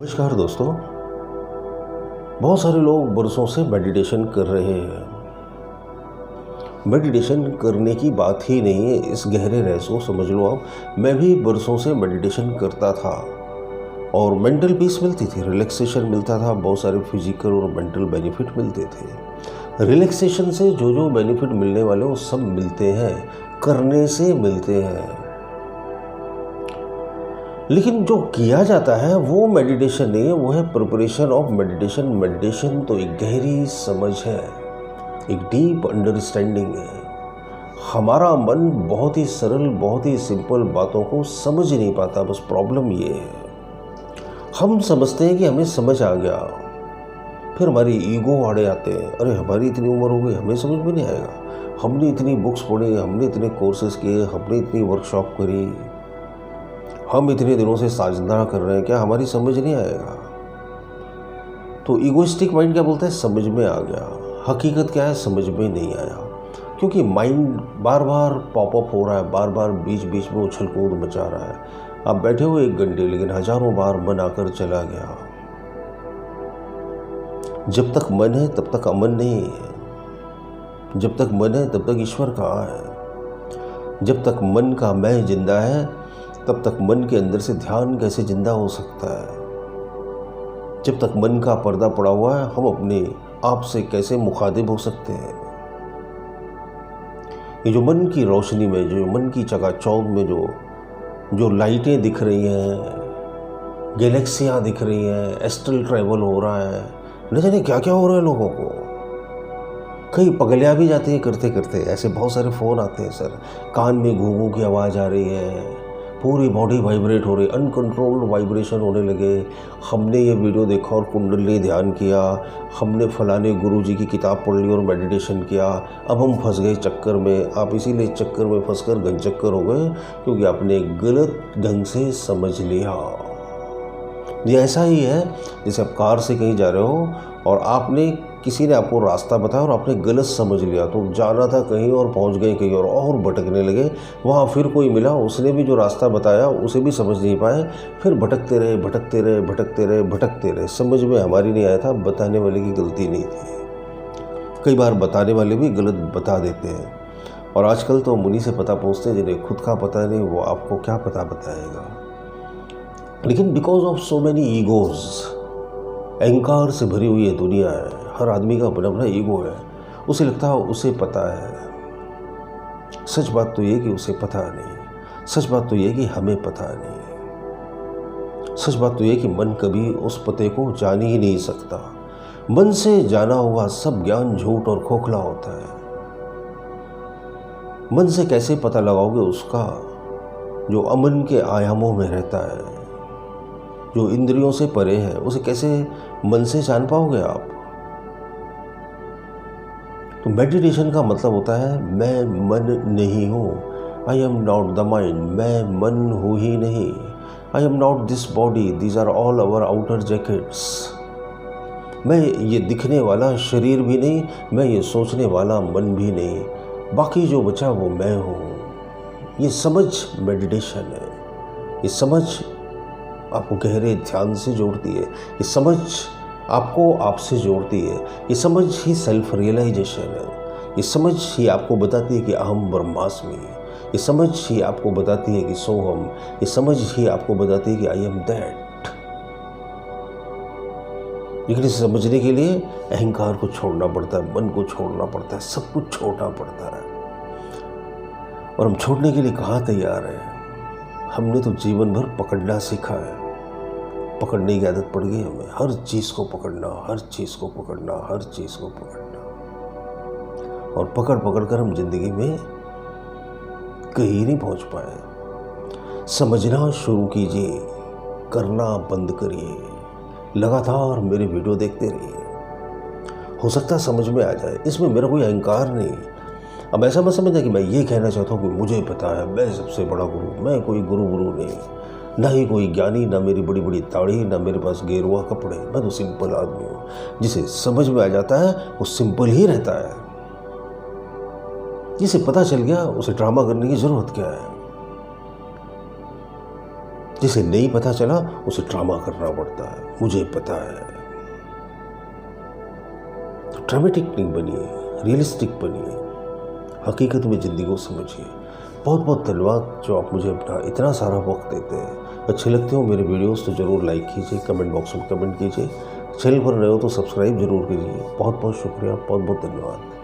नमस्कार दोस्तों। बहुत सारे लोग बरसों से मेडिटेशन कर रहे हैं। मेडिटेशन करने की बात ही नहीं है, इस गहरे रहस्य को समझ लो आप। मैं भी बरसों से मेडिटेशन करता था और मेंटल पीस मिलती थी, रिलैक्सेशन मिलता था, बहुत सारे फिजिकल और मेंटल बेनिफिट मिलते थे। रिलैक्सेशन से जो जो बेनिफिट मिलने वाले वो सब मिलते हैं, करने से मिलते हैं। लेकिन जो किया जाता है वो मेडिटेशन नहीं है, वो है प्रिपरेशन ऑफ मेडिटेशन। मेडिटेशन तो एक गहरी समझ है, एक डीप अंडरस्टैंडिंग है। हमारा मन बहुत ही सरल, बहुत ही सिंपल बातों को समझ नहीं पाता। बस प्रॉब्लम ये है, हम समझते हैं कि हमें समझ आ गया, फिर हमारी ईगो आड़े आते हैं। अरे हमारी इतनी उम्र हो गई, हमें समझ में नहीं आएगा, हमने इतनी बुक्स पढ़ी, हमने इतने कोर्सेज किए, हमने इतनी वर्कशॉप करी, हम इतने दिनों से साधना कर रहे हैं, क्या हमारी समझ नहीं आएगा? तो ईगोइस्टिक माइंड क्या बोलता है? समझ में आ गया। हकीकत क्या है? समझ में नहीं आया, क्योंकि माइंड बार बार पॉपअप हो रहा है, बार बार बीच बीच में उछल कूद मचा रहा है। आप बैठे हो 1 घंटे, लेकिन हजारों बार मन आकर चला गया। जब तक मन है तब तक अमन नहीं है, जब तक मन है तब तक ईश्वर कहाँ है? जब तक मन का मैं जिंदा है तब तक मन के अंदर से ध्यान कैसे जिंदा हो सकता है? जब तक मन का पर्दा पड़ा हुआ है, हम अपने आप से कैसे मुखातिब हो सकते हैं? ये जो मन की रोशनी में, जो मन की चकाचौंध में जो लाइटें दिख रही हैं, गैलेक्सियां दिख रही हैं, एस्ट्रल ट्रैवल हो रहा है, न जाने क्या क्या हो रहा है लोगों को। कई पगलियां भी जाती है करते करते। ऐसे बहुत सारे फ़ोन आते हैं, सर कान में घूं घूं की आवाज़ आ रही है, पूरी बॉडी वाइब्रेट हो रही, अनकंट्रोल्ड वाइब्रेशन होने लगे। हमने ये वीडियो देखा और कुंडली ध्यान किया, हमने फलाने गुरुजी की किताब पढ़ ली और मेडिटेशन किया, अब हम फंस गए चक्कर में। आप इसीलिए चक्कर में फंसकर गंचक्कर हो गए, क्योंकि आपने गलत ढंग से समझ लिया। ये ऐसा ही है जैसे आप कार से कहीं जा रहे हो और आपने किसी ने आपको रास्ता बताया और आपने गलत समझ लिया, तो जाना था कहीं और पहुंच गए कहीं और भटकने लगे। वहाँ फिर कोई मिला, उसने भी जो रास्ता बताया उसे भी समझ नहीं पाए, फिर भटकते रहे भटकते रहे भटकते रहे भटकते रहे। समझ में हमारी नहीं आया था, बताने वाले की गलती नहीं थी। कई बार बताने वाले भी गलत बता देते हैं, और आजकल तो मुनि से पता पूछते हैं, जिन्हें खुद का पता नहीं वो आपको क्या पता बताएगा। लेकिन because of so many egos, अहंकार से भरी हुई ये दुनिया है, हर आदमी का अपना अपना ईगो है। उसे लगता है उसे पता है। सच बात तो ये कि उसे पता नहीं। सच बात तो ये कि हमें पता नहीं। सच बात तो ये कि मन कभी उस पते को जान ही नहीं सकता। मन से जाना हुआ सब ज्ञान झूठ और खोखला होता है। मन से कैसे पता लगाओगे उसका जो अमन के आयामों में रहता है, जो इंद्रियों से परे है? उसे कैसे मन से जान पाओगे आप? तो मेडिटेशन का मतलब होता है मैं मन नहीं हूँ। I am not the mind. मैं मन हूँ ही नहीं। I am not this body, these are all our outer jackets. मैं ये दिखने वाला शरीर भी नहीं, मैं ये सोचने वाला मन भी नहीं, बाकी जो बचा वो मैं हूँ। ये समझ मेडिटेशन है। ये समझ आपको गहरे ध्यान से जोड़ती है। ये समझ आपको आपसे जोड़ती है। ये समझ ही सेल्फ रियलाइजेशन है। ये समझ ही आपको बताती है कि अहम ब्रह्मास्मि। ये समझ ही आपको बताती है कि सोहम। ये समझ ही आपको बताती है कि आई एम दैट। लेकिन इसे समझने के लिए अहंकार को छोड़ना पड़ता है, मन को छोड़ना पड़ता है, सब कुछ छोड़ना पड़ता है। और हम छोड़ने के लिए कहाँ तैयार हैं? हमने तो जीवन भर पकड़ना सीखा है। पकड़ने की आदत पड़ गई हमें, हर चीज़ को पकड़ना, हर चीज़ को पकड़ना, हर चीज़ को पकड़ना। और पकड़ पकड़ कर हम जिंदगी में कहीं नहीं पहुंच पाए। समझना शुरू कीजिए, करना बंद करिए, लगातार मेरे वीडियो देखते रहिए। हो सकता है समझ में आ जाए, इसमें मेरा कोई अहंकार नहीं। अब ऐसा मत समझना कि मैं ये कहना चाहता हूँ कि मुझे पता है, मैं सबसे बड़ा गुरु। मैं कोई गुरु नहीं, ना ही कोई ज्ञानी, ना मेरी बड़ी बड़ी दाढ़ी, ना मेरे पास गेरुआ कपड़े। मैं तो सिंपल आदमी हूँ। जिसे समझ में आ जाता है वो सिंपल ही रहता है। जिसे पता चल गया उसे ड्रामा करने की जरूरत क्या है? जिसे नहीं पता चला उसे ड्रामा करना पड़ता है, मुझे पता है। तो ड्रामेटिक नहीं बनिए, रियलिस्टिक बनिए, हकीकत में ज़िंदगी को समझिए। बहुत बहुत धन्यवाद जो आप मुझे अपना इतना सारा वक्त देते हैं। अच्छे लगते हो मेरे वीडियोस तो ज़रूर लाइक कीजिए, कमेंट बॉक्स में कमेंट कीजिए, चैनल पर नए हो तो सब्सक्राइब जरूर कीजिए। बहुत बहुत शुक्रिया, बहुत बहुत धन्यवाद।